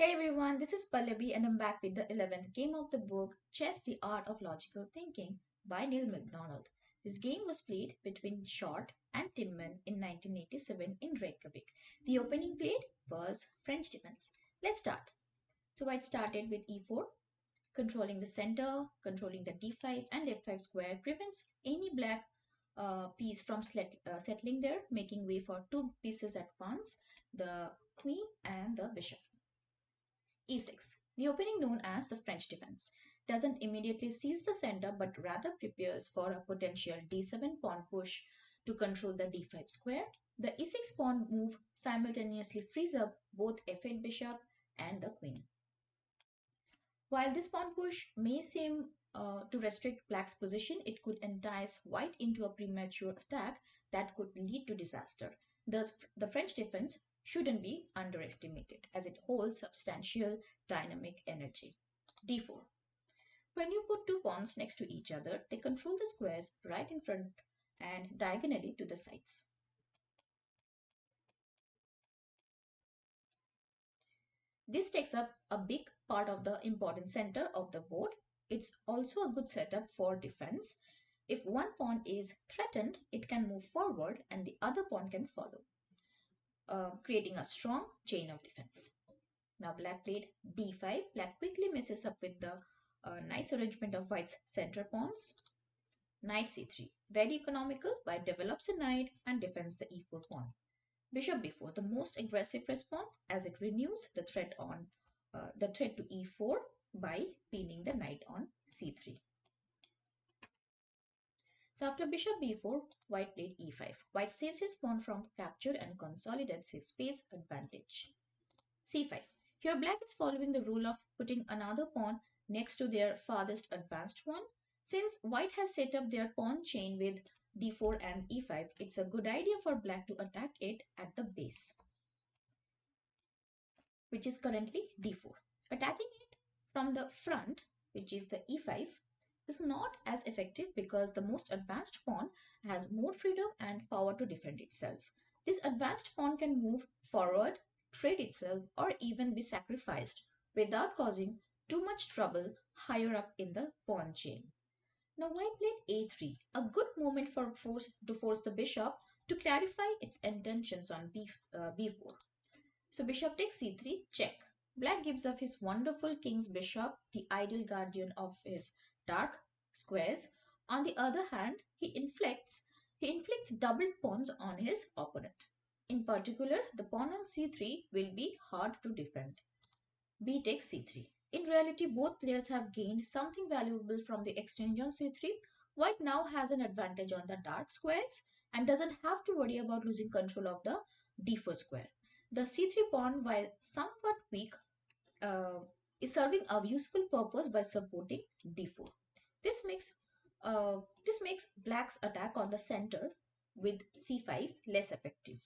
Hey everyone, this is Pallavi and I'm back with the 11th game of the book Chess the Art of Logical Thinking by Neil MacDonald. This game was played between Short and Timman in 1987 in Reykjavik. The opening played was French defense. Let's start. So White started with e4, controlling the center, controlling the d5 and f5 square prevents any black piece from settling there, making way for two pieces at once, the queen and the bishop. E6. The opening, known as the French defense, doesn't immediately seize the center but rather prepares for a potential d7 pawn push to control the d5 square. The e6 pawn move simultaneously frees up both f8 bishop and the queen. While this pawn push may seem to restrict black's position, it could entice white into a premature attack that could lead to disaster. Thus, the French defense shouldn't be underestimated as it holds substantial dynamic energy. d4. When you put two pawns next to each other, they control the squares right in front and diagonally to the sides. This takes up a big part of the important center of the board. It's also a good setup for defense. If one pawn is threatened, it can move forward and the other pawn can follow, creating a strong chain of defense. Now black played d5. Black quickly messes up with the nice arrangement of white's center pawns. Knight c3. Very economical. White develops a knight and defends the e4 pawn. Bishop b4, the most aggressive response as it renews the threat to e4 by pinning the knight on c3. So after bishop b4, white played e5. White saves his pawn from capture and consolidates his space advantage. c5. Here black is following the rule of putting another pawn next to their farthest advanced one. Since white has set up their pawn chain with d4 and e5, it's a good idea for black to attack it at the base, which is currently d4. Attacking it from the front, which is the e5, is not as effective because the most advanced pawn has more freedom and power to defend itself. This advanced pawn can move forward, trade itself, or even be sacrificed without causing too much trouble higher up in the pawn chain. Now white played a3, a good moment to force the bishop to clarify its intentions on b4. So bishop takes c3, check. Black gives up his wonderful king's bishop, the ideal guardian of his dark squares. On the other hand, he inflicts doubled pawns on his opponent. In particular, the pawn on c3 will be hard to defend. B takes c3. In reality, both players have gained something valuable from the exchange on c3. White now has an advantage on the dark squares and doesn't have to worry about losing control of the d4 square. The c3 pawn, while somewhat weak, uh, is serving a useful purpose by supporting d4. This makes this makes black's attack on the center with c5 less effective.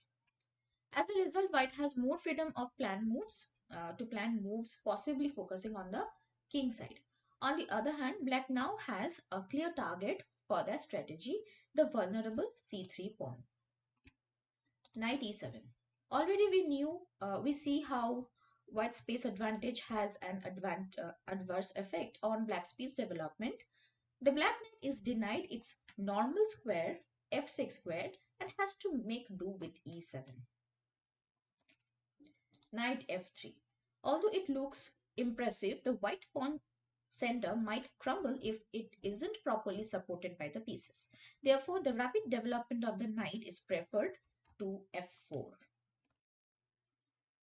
As a result, white has more freedom of to plan moves, possibly focusing on the king side. On the other hand, black now has a clear target for that strategy, the vulnerable c3 pawn. Knight e7. Already we see how white space advantage has an adverse effect on black's piece development. The black knight is denied its normal square, f6 square, and has to make do with e7. Knight f3. Although it looks impressive, the white pawn center might crumble if it isn't properly supported by the pieces. Therefore, the rapid development of the knight is preferred to f4.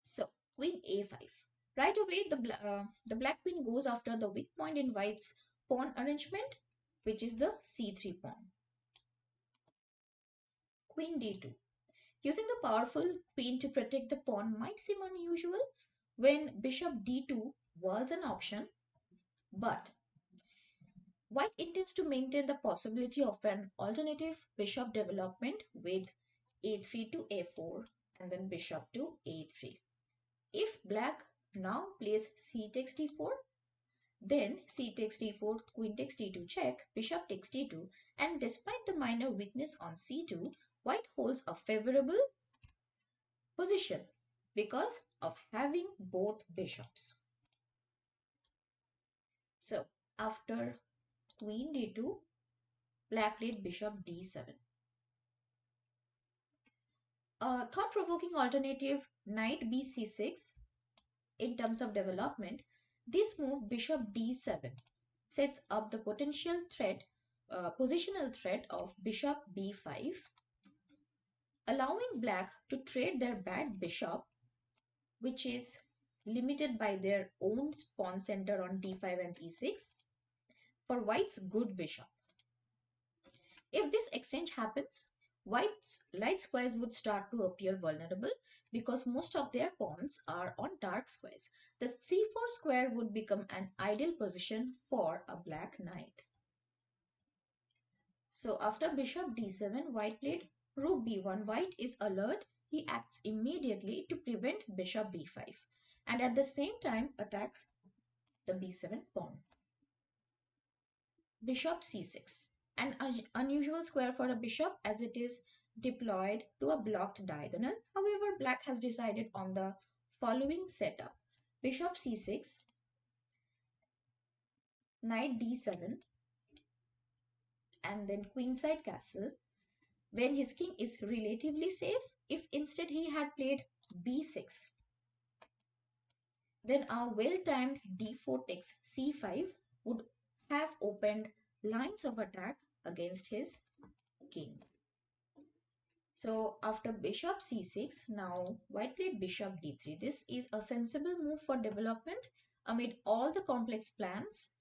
So, queen a5. Right away, the black queen goes after the weak point in white's pawn arrangement, which is the c3 pawn. Queen d2. Using the powerful queen to protect the pawn might seem unusual when bishop d2 was an option, but white intends to maintain the possibility of an alternative bishop development with a3 to a4 and then bishop to a3. If black now plays c takes d4, then c takes d4, queen takes d2 check, bishop takes d2, and despite the minor weakness on c2, white holds a favorable position because of having both bishops. So after queen d2, black played bishop d7. A thought-provoking alternative, knight b c6, in terms of development, this move bishop d7 sets up the positional threat of bishop b5, allowing black to trade their bad bishop, which is limited by their own pawn center on d5 and e6, for white's good bishop. If this exchange happens, white's light squares would start to appear vulnerable because most of their pawns are on dark squares. The c4 square would become an ideal position for a black knight. So after bishop d7, white played rook b1. White is alert. He acts immediately to prevent bishop b5 and at the same time attacks the b7 pawn. Bishop c6, an unusual square for a bishop as it is deployed to a blocked diagonal. However, black has decided on the following setup. Bishop c6, knight d7, and then queenside castle. When his king is relatively safe, if instead he had played b6, then a well-timed d4 takes c5 would have opened lines of attack against his king. So after bishop c6, now white played bishop d3. This is a sensible move for development amid all the complex plans.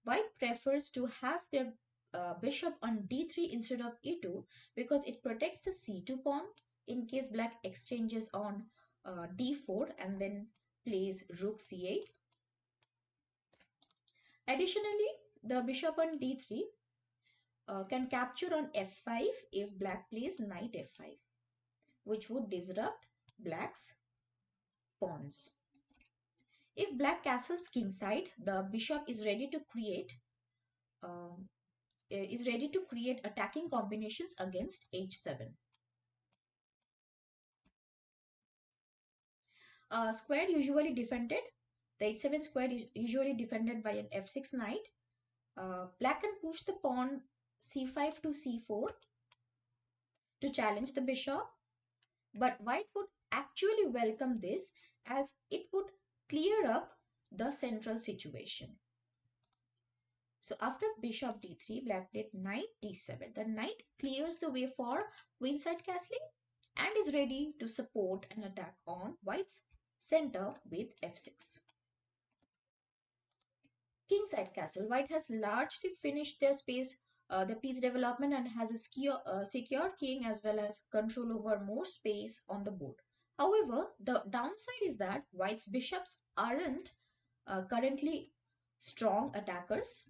White prefers to have their bishop on d3 instead of e2 because it protects the c2 pawn in case black exchanges on d4 and then plays rook c8. Additionally, the bishop on d3 can capture on f5 if black plays knight f5, which would disrupt black's pawns. If black castles kingside, the bishop is ready to create attacking combinations against h7. Square usually defended. The h7 square is usually defended by an f6 knight. Black can push the pawn c5 to c4 to challenge the bishop, but white would actually welcome this as it would clear up the central situation. So after bishop d3, black played knight d7. The knight clears the way for queenside castling and is ready to support an attack on white's center with f6. Kingside castle. White has largely finished their piece development and has a secure king as well as control over more space on the board. However, the downside is that white's bishops aren't currently strong attackers,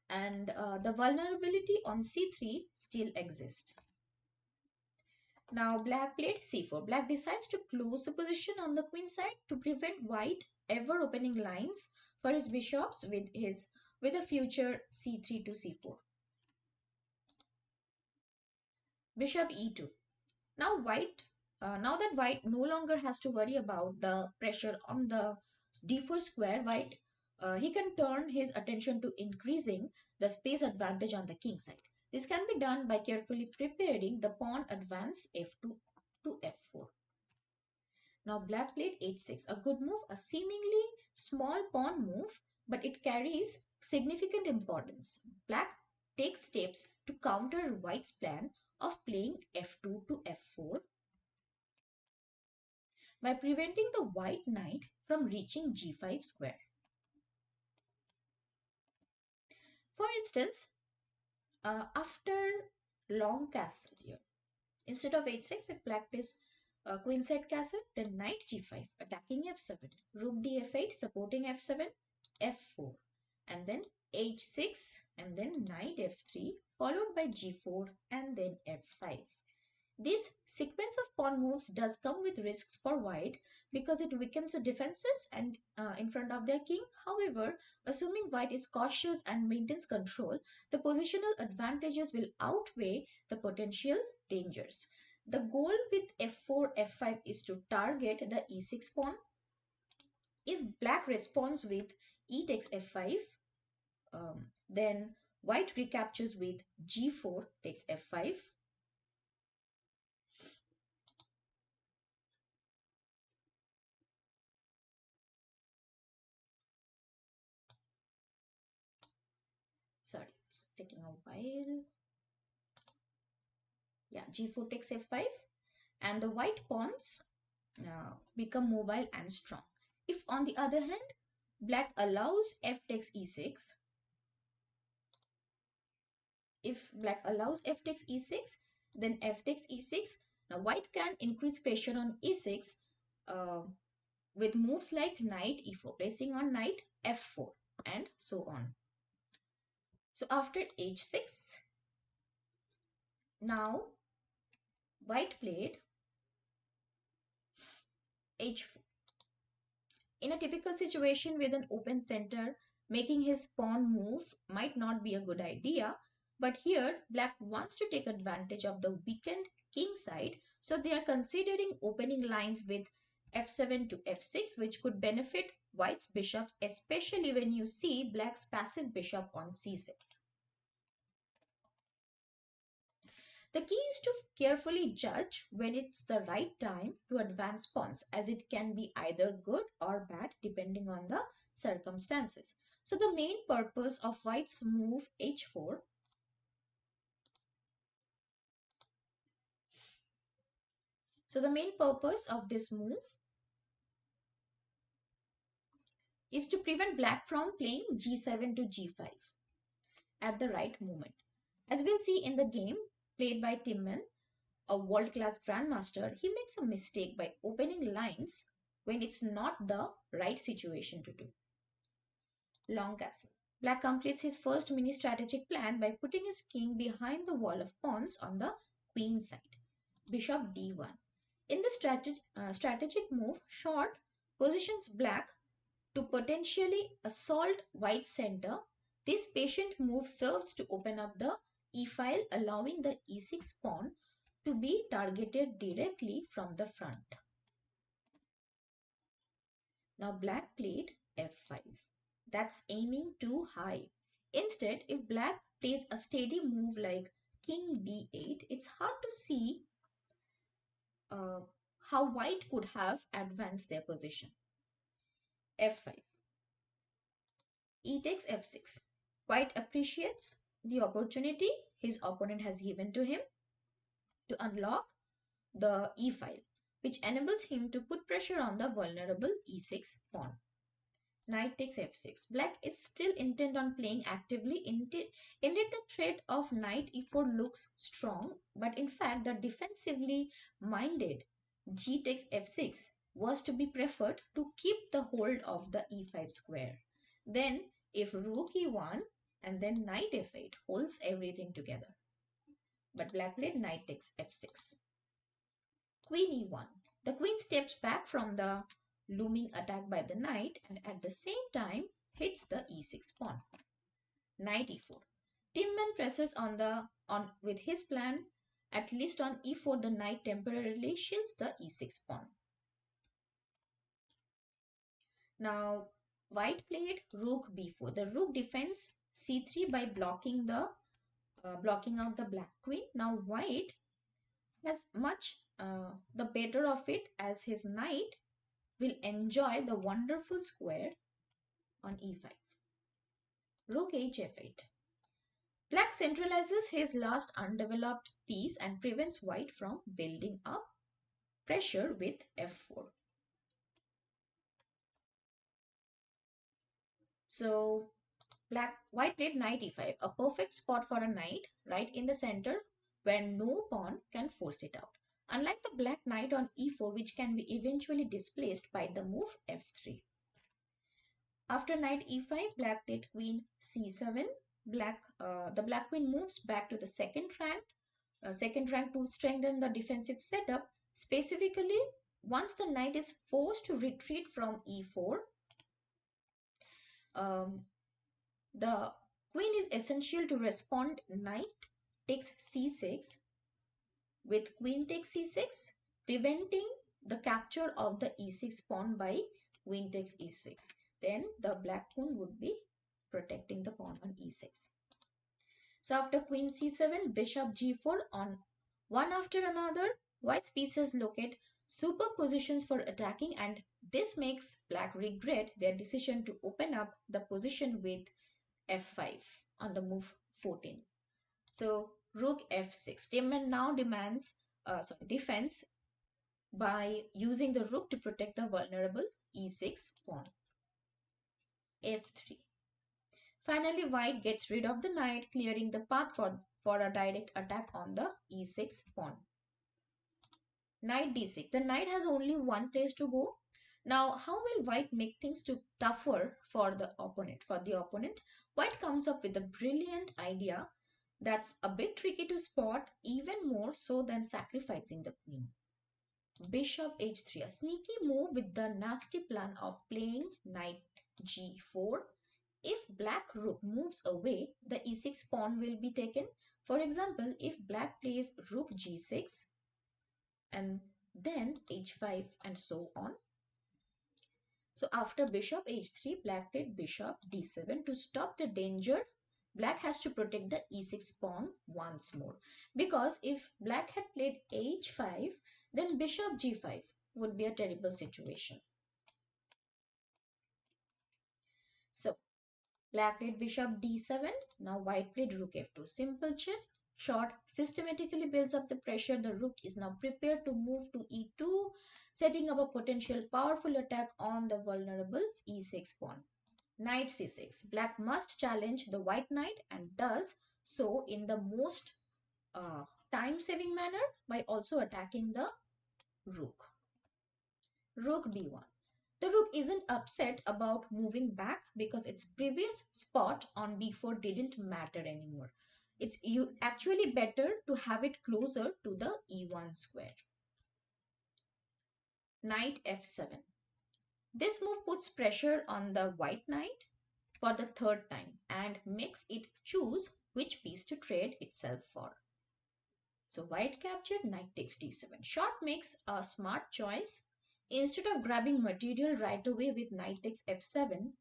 and the vulnerability on c3 still exists. Now black played c4. Black decides to close the position on the queen side to prevent white ever opening lines for his bishops with a future c3 to c4. Bishop e2. Now that white no longer has to worry about the pressure on the d4 square, he can turn his attention to increasing the space advantage on the king side. This can be done by carefully preparing the pawn advance f2 to f4. Now black played h6, a good move, a seemingly small pawn move, but it carries significant importance. Black takes steps to counter white's plan of playing f2 to f4 by preventing the white knight from reaching g5 square. For instance, after long castle here, instead of h6, if black plays queenside castle, then knight g5, attacking f7, rook df8, supporting f7, f4, and then h6, and then knight f3, followed by g4, and then f5. This sequence of pawn moves does come with risks for white because it weakens the defenses and in front of their king. However, assuming white is cautious and maintains control, the positional advantages will outweigh the potential dangers. The goal with f4, f5 is to target the e6 pawn. If black responds with e takes f5, then white recaptures with g4 takes f5. Sorry, it's taking a while. Yeah, g4 takes f5, and the white pawns become mobile and strong. If on the other hand, black allows f takes e6, if black allows f takes e6, then f takes e6. Now white can increase pressure on e6 uh, with moves like knight e4, placing on knight f4, and so on. So after h6, now white played h4. In a typical situation with an open center, making his pawn move might not be a good idea. But here, black wants to take advantage of the weakened king side. So they are considering opening lines with f7 to f6, which could benefit white's bishop, especially when you see black's passive bishop on c6. The key is to carefully judge when it's the right time to advance pawns, as it can be either good or bad depending on the circumstances. So the main purpose of white's move h4 so the main purpose of this move is to prevent black from playing g7 to g5 at the right moment. As we'll see in the game played by Timman, a world-class grandmaster, he makes a mistake by opening lines when it's not the right situation to do. Long castle. Black completes his first mini strategic plan by putting his king behind the wall of pawns on the queen side. Bishop d1. In this strategic move, short positions black to potentially assault white's center. This patient move serves to open up the e file, allowing the e6 pawn to be targeted directly from the front. Now black played f5. That's aiming too high. Instead, if black plays a steady move like king d8, it's hard to see uh, how white could have advanced their position. f5. E takes f6. White appreciates the opportunity his opponent has given to him to unlock the e file, which enables him to put pressure on the vulnerable e6 pawn. Knight takes f6. Black is still intent on playing actively. Indeed, the threat of knight e4 looks strong, but in fact, the defensively minded g takes f6 was to be preferred to keep the hold of the e5 square. Then, if rook e1 and then knight f8 holds everything together. But black played knight takes f6. Queen e1. The queen steps back from the looming attack by the knight and at the same time hits the e6 pawn. Knight e4. Timman presses on with his plan. At least on e4, the knight temporarily shields the e6 pawn. Now, white played rook b4. The rook defends c3 by blocking out the black queen. Now, white has much the better of it, as his knight will enjoy the wonderful square on e5. Rook hf8. Black centralizes his last undeveloped piece and prevents white from building up pressure with f4. So white played knight e5, a perfect spot for a knight right in the center where no pawn can force it out. Unlike the black knight on e4, which can be eventually displaced by the move f3. After knight e5, black played queen c7. The black queen moves back to the second rank to strengthen the defensive setup. Specifically, once the knight is forced to retreat from e4, um, the queen is essential to respond. Knight takes c6. with queen takes e6, preventing the capture of the e6 pawn by queen takes e6. Then the black pawn would be protecting the pawn on e6. So after queen c7, bishop g4 on one after another, white's pieces locate super positions for attacking, and this makes black regret their decision to open up the position with f5 on the move 14. So rook f6. Timman now defends by using the rook to protect the vulnerable e6 pawn. f3. Finally, white gets rid of the knight, clearing the path for a direct attack on the e6 pawn. Knight d6. The knight has only one place to go. Now, how will white make things tougher for the opponent? White comes up with a brilliant idea that's a bit tricky to spot, even more so than sacrificing the queen. Bishop h3, a sneaky move with the nasty plan of playing knight g4. If black rook moves away, the e6 pawn will be taken. For example, if black plays rook g6 and then h5 and so on. So after bishop h3, black played bishop d7 to stop the danger. Black has to protect the e6 pawn once more, because if black had played h5, then bishop g5 would be a terrible situation. So black played bishop d7. Now white played rook f2. Simple chess. Short systematically builds up the pressure. The rook is now prepared to move to e2, setting up a potential powerful attack on the vulnerable e6 pawn. Knight c6. Black must challenge the white knight and does so in the most time-saving manner by also attacking the rook. Rook b1. The rook isn't upset about moving back because its previous spot on b4 didn't matter anymore. It's actually better to have it closer to the e1 square. Knight f7. This move puts pressure on the white knight for the third time and makes it choose which piece to trade itself for. So white captured, knight takes d7. Short makes a smart choice. Instead of grabbing material right away with knight takes f7,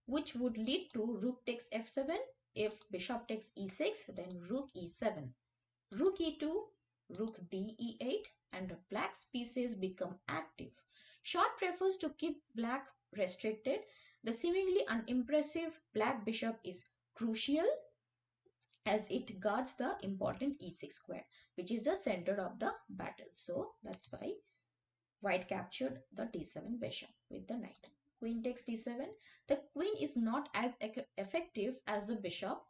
which would lead to rook takes f7, if bishop takes e6, then rook e7, rook e2, rook d e8, and black's pieces become active. Short prefers to keep black restricted. The seemingly unimpressive black bishop is crucial as it guards the important e6 square, which is the center of the battle. So that's why white captured the d7 bishop with the knight. Queen takes d7. The queen is not as effective as the bishop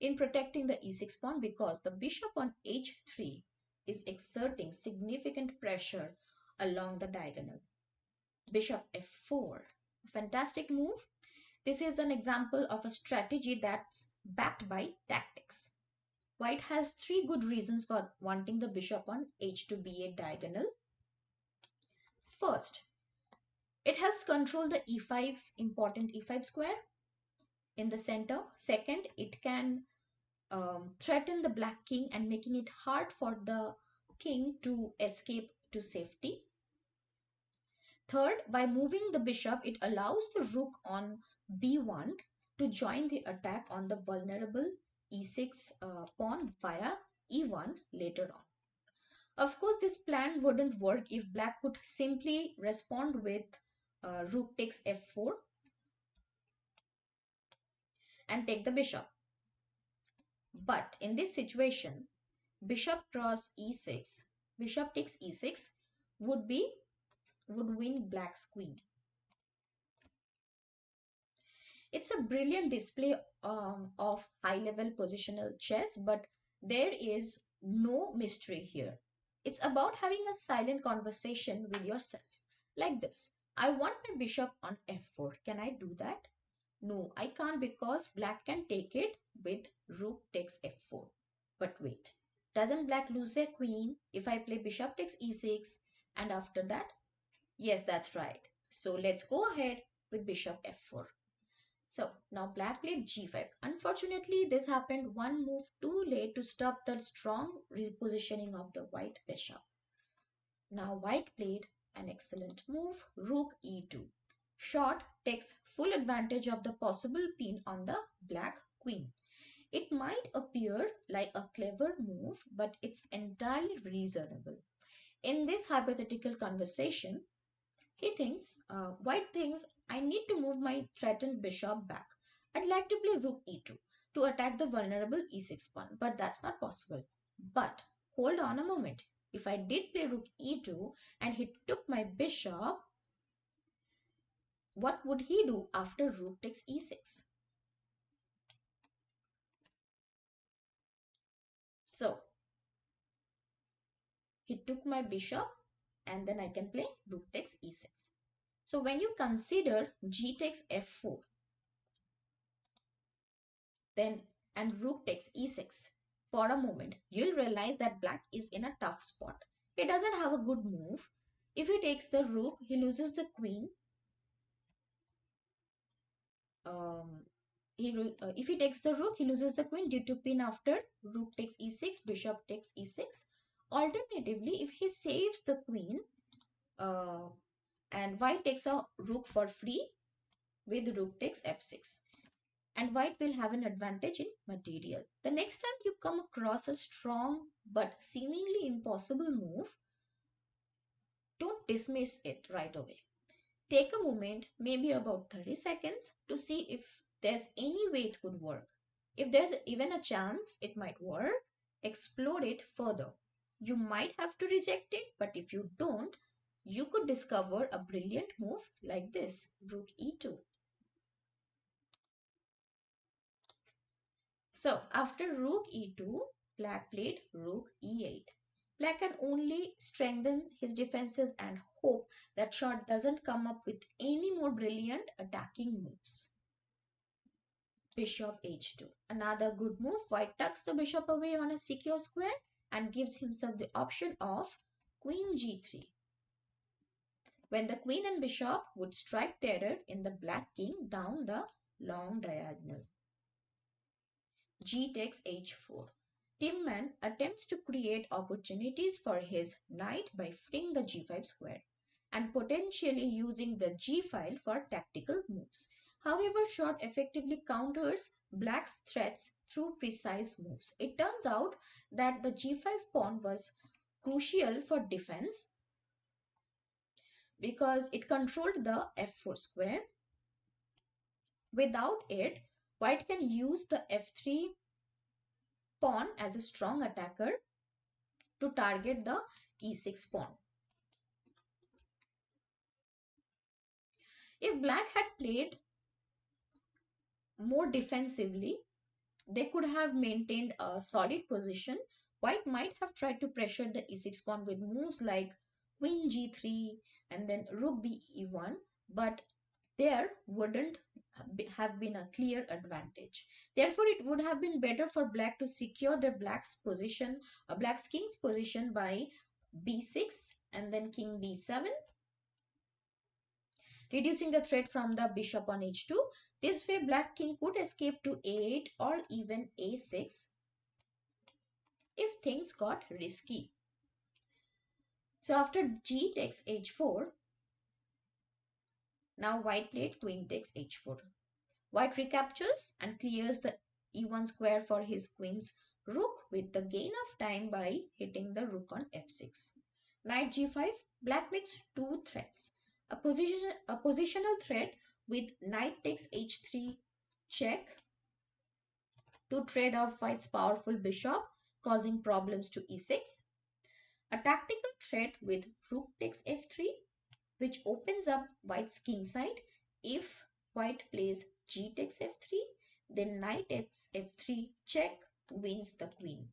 in protecting the e6 pawn because the bishop on h3 is exerting significant pressure along the diagonal. Bishop f4. Fantastic move. This is an example of a strategy that's backed by tactics. White has three good reasons for wanting the bishop on h2 b8 diagonal. First, it helps control the important e5 square in the center. Second, it can threaten the black king and making it hard for the king to escape to safety. Third, by moving the bishop, it allows the rook on b1 to join the attack on the vulnerable e6 pawn via e1 later on. Of course, this plan wouldn't work if black could simply respond with rook takes f4 and take the bishop. But in this situation, bishop cross e6, bishop takes e6 would win black's queen. It's a brilliant display of high-level positional chess, but there is no mystery here. It's about having a silent conversation with yourself. Like this. I want my bishop on f4. Can I do that? No, I can't because black can take it with rook takes f4. But wait, doesn't black lose their queen if I play bishop takes e6 and after that? Yes, that's right. So let's go ahead with bishop f4. So now black played g5. Unfortunately, this happened one move too late to stop the strong repositioning of the white bishop. Now white played an excellent move, rook e2. Short takes full advantage of the possible pin on the black queen. It might appear like a clever move, but it's entirely reasonable. In this hypothetical conversation, white thinks, I need to move my threatened bishop back. I'd like to play rook e2 to attack the vulnerable e6 pawn, but that's not possible. But hold on a moment. If I did play rook e2 and he took my bishop, what would he do after rook takes e6? So he took my bishop and then I can play rook takes e6. So when you consider g takes f4, then and rook takes e6, for a moment, you'll realize that black is in a tough spot. He doesn't have a good move. If he takes the rook, he loses the queen. Um, if he takes the rook, he loses the queen due to pin after rook takes e6, bishop takes e6. Alternatively, if he saves the queen uh, and white takes a rook for free with rook takes f6, and white will have an advantage in material. The next time you come across a strong but seemingly impossible move, don't dismiss it right away. Take a moment, maybe about 30 seconds, to see if there's any way it could work. If there's even a chance it might work, explore it further. You might have to reject it, but if you don't, you could discover a brilliant move like this, rook e2. So after rook e2, black played rook e8. Black can only strengthen his defenses and hope that shot doesn't come up with any more brilliant attacking moves. Bishop h2. Another good move. White tucks the bishop away on a secure square and gives himself the option of queen g3. When the queen and bishop would strike terror in the black king down the long diagonal. G takes h4. Timman attempts to create opportunities for his knight by freeing the g5 square and potentially using the g file for tactical moves. However, short effectively counters black's threats through precise moves. It turns out that the g5 pawn was crucial for defense because it controlled the f4 square. Without it, white can use the f3 pawn as a strong attacker to target the e6 pawn. If black had played more defensively, they could have maintained a solid position. White might have tried to pressure the e6 pawn with moves like queen g3 and then rook b e1, but there wouldn't have been a clear advantage. Therefore, it would have been better for black to secure the black's king's position by b6 and then king b7, reducing the threat from the bishop on h2. This way, black king could escape to a8 or even a6 if things got risky. So after g takes h4, now white played queen takes h4. White recaptures and clears the e1 square for his queen's rook with the gain of time by hitting the rook on f6. Knight g5, black makes two threats. A positional threat with knight takes h3 check to trade off white's powerful bishop, causing problems to e6. A tactical threat with rook takes f3, which opens up white's king side. If white plays g takes f3, then knight takes f3 check wins the queen.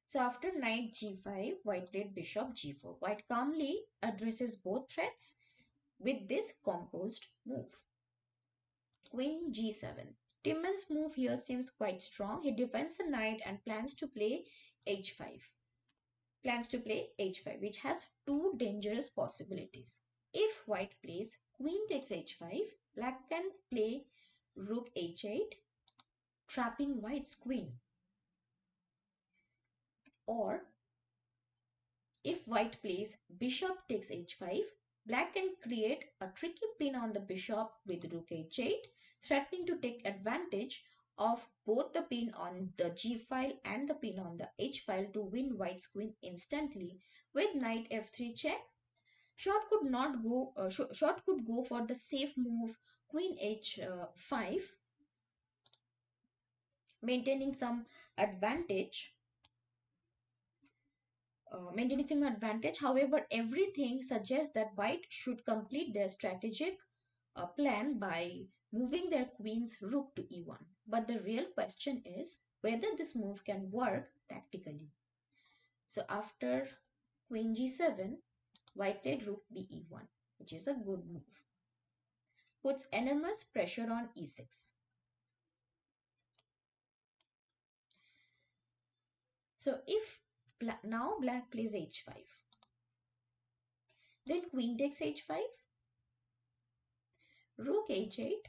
So after knight g5, white played bishop g4. White calmly addresses both threats with this composed move. Queen g7. Timman's move here seems quite strong. He defends the knight and plans to play h5. Which has two dangerous possibilities. if white plays queen takes h5, black can play rook h8, trapping white's queen. Or if white plays bishop takes h5, black can create a tricky pin on the bishop with rook h8, threatening to take advantage of both the pin on the g file and the pin on the h file to win white's queen instantly. With knight f3 check, short could go for the safe move queen h5, maintaining some advantage. However, everything suggests that white should complete their strategic plan by moving their queen's rook to e1. But the real question is whether this move can work tactically. So after queen g7, white played rook be1, which is a good move. Puts enormous pressure on e6. So if now black plays h5, then queen takes h5, rook h8,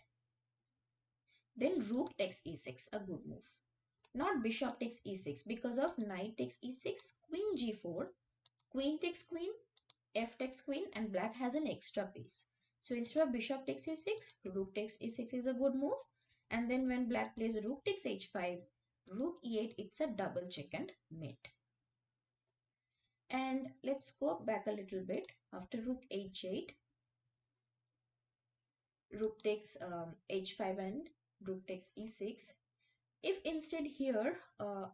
then rook takes e6, a good move. Not bishop takes e6 because of knight takes e6, queen g4, queen takes queen, f takes queen, and black has an extra piece. So instead of bishop takes e6, rook takes e6 is a good move. And then when black plays rook takes h5, rook e8, it's a double check and mate. And let's go back a little bit. After rook h8, rook takes h5 and rook takes e6. If instead here,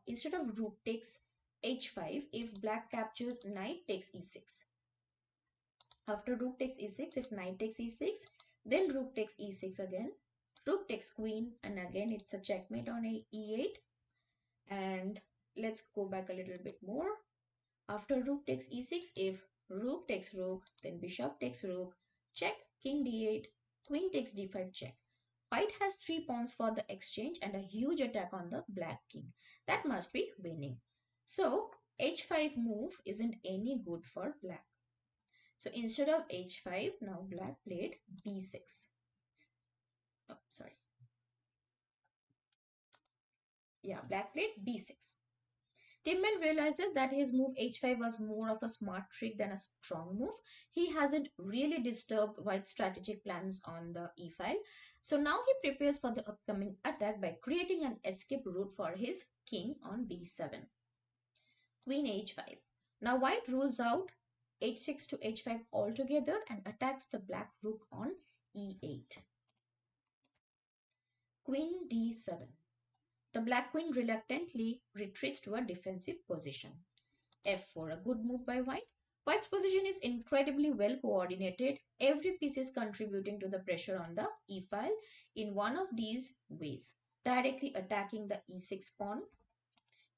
instead of rook takes h5, if black captures knight takes e6. After rook takes e6, if knight takes e6, then rook takes e6 again. Rook takes queen, and again it's a checkmate on e8. And let's go back a little bit more. After rook takes e6, if rook takes rook, then bishop takes rook, check, king d8, queen takes d5 check. White has 3 pawns for the exchange and a huge attack on the black king. That must be winning. So h5 move isn't any good for black. So instead of h5, now black played b6. Oh, sorry. Yeah, black played b6. Timman realizes that his move h5 was more of a smart trick than a strong move. He hasn't really disturbed White's strategic plans on the e file. So now he prepares for the upcoming attack by creating an escape route for his king on b7. Queen h5. Now White rules out h6 to h5 altogether and attacks the black rook on e8. Queen d7. The black queen reluctantly retreats to a defensive position. f4, a good move by white. White's position is incredibly well coordinated. Every piece is contributing to the pressure on the e file in one of these ways. Directly attacking the e6 pawn,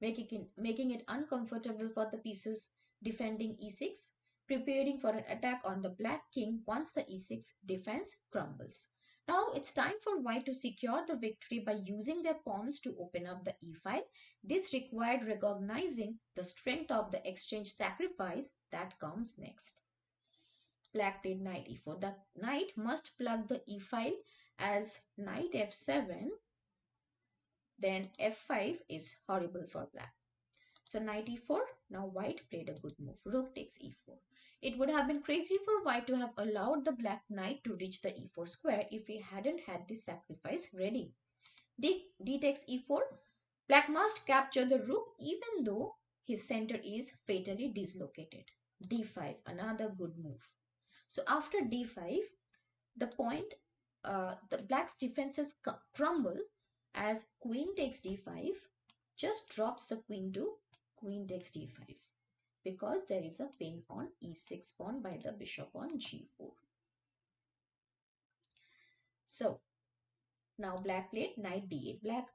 making it uncomfortable for the pieces defending e6, preparing for an attack on the black king once the e6 defense crumbles. Now it's time for white to secure the victory by using their pawns to open up the e-file. This required recognizing the strength of the exchange sacrifice that comes next. Black played knight e4. The knight must plug the e-file as knight f7. Then f5 is horrible for black. So knight e4, now white played a good move. Rook takes e4. It would have been crazy for white to have allowed the black knight to reach the e4 square if he hadn't had this sacrifice ready. D takes e4. Black must capture the rook even though his center is fatally dislocated. d5, another good move. So after d5, the black's defenses crumble as queen takes d5, just drops the queen to queen takes d5 because there is a pin on e6 pawn by the bishop on g4. So now black played knight d8. Black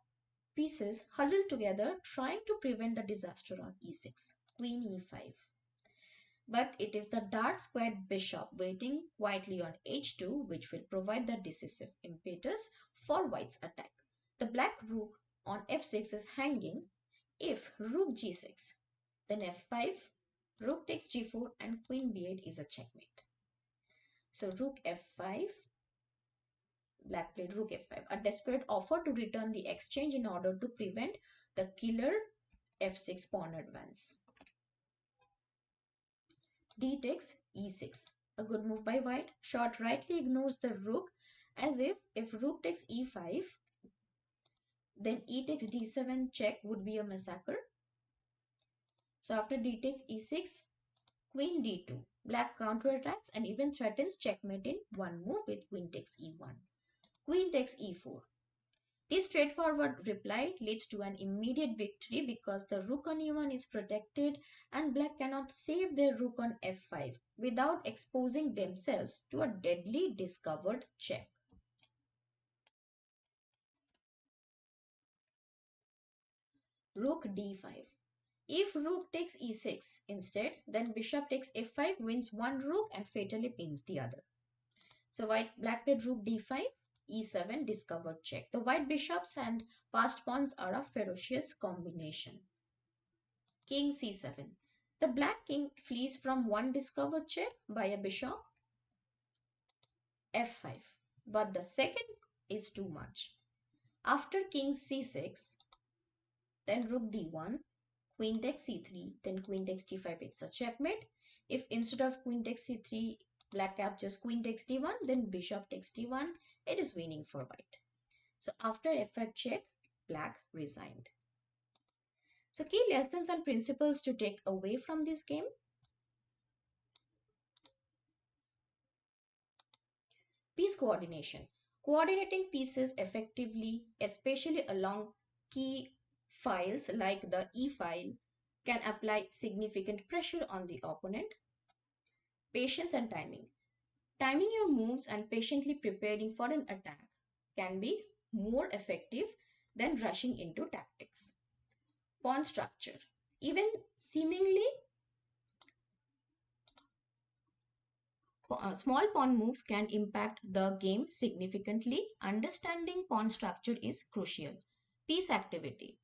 pieces huddled together trying to prevent the disaster on e6. Queen e5. But it is the dark squared bishop waiting quietly on h2 which will provide the decisive impetus for white's attack. The black rook on f6 is hanging. If rook g6, then f5, rook takes g4 and queen b8 is a checkmate. So rook f5, black played rook f5. A desperate offer to return the exchange in order to prevent the killer f6 pawn advance. D takes e6. A good move by white. Short rightly ignores the rook, as if rook takes e5, then e takes d7 check would be a massacre. So after d takes e6, queen d2. Black counterattacks and even threatens checkmate in one move with queen takes e1. Queen takes e4. This straightforward reply leads to an immediate victory because the rook on e1 is protected and black cannot save their rook on f5 without exposing themselves to a deadly discovered check. Rook d5. If rook takes e6 instead, then bishop takes f5 wins one rook and fatally pins the other. So black played rook d5, e7 discovered check. The white bishops and passed pawns are a ferocious combination. King c7. The black king flees from one discovered check by a bishop f5. But the second is too much. After king c6, then rook d1, queen takes c3, then queen takes d5, it's a checkmate. If instead of queen takes c3, black captures queen takes d1, then bishop takes d1, it is winning for white. So after f5 check, black resigned. So key lessons and principles to take away from this game. Piece coordination. Coordinating pieces effectively, especially along key files like the E file, can apply significant pressure on the opponent. Patience and timing. Timing your moves and patiently preparing for an attack can be more effective than rushing into tactics. Pawn structure. Even seemingly small pawn moves can impact the game significantly. Understanding pawn structure is crucial. Piece activity.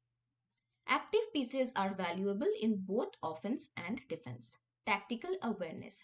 Active pieces are valuable in both offense and defense. Tactical awareness.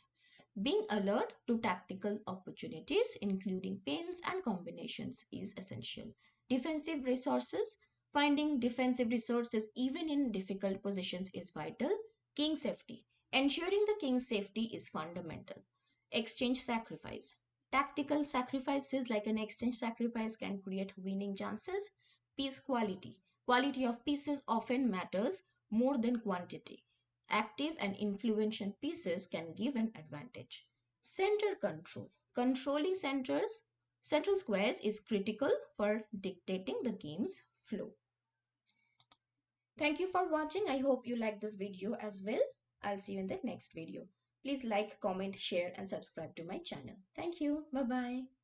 Being alert to tactical opportunities, including pins and combinations, is essential. Defensive resources. Finding defensive resources even in difficult positions is vital. King safety. Ensuring the king's safety is fundamental. Exchange sacrifice. Tactical sacrifices like an exchange sacrifice can create winning chances. Piece quality. Quality of pieces often matters more than quantity. Active and influential pieces can give an advantage. Center control. Controlling central squares is critical for dictating the game's flow. Thank you for watching. I hope you liked this video as well. I'll see you in the next video. Please like, comment, share and subscribe to my channel. Thank you. Bye-bye.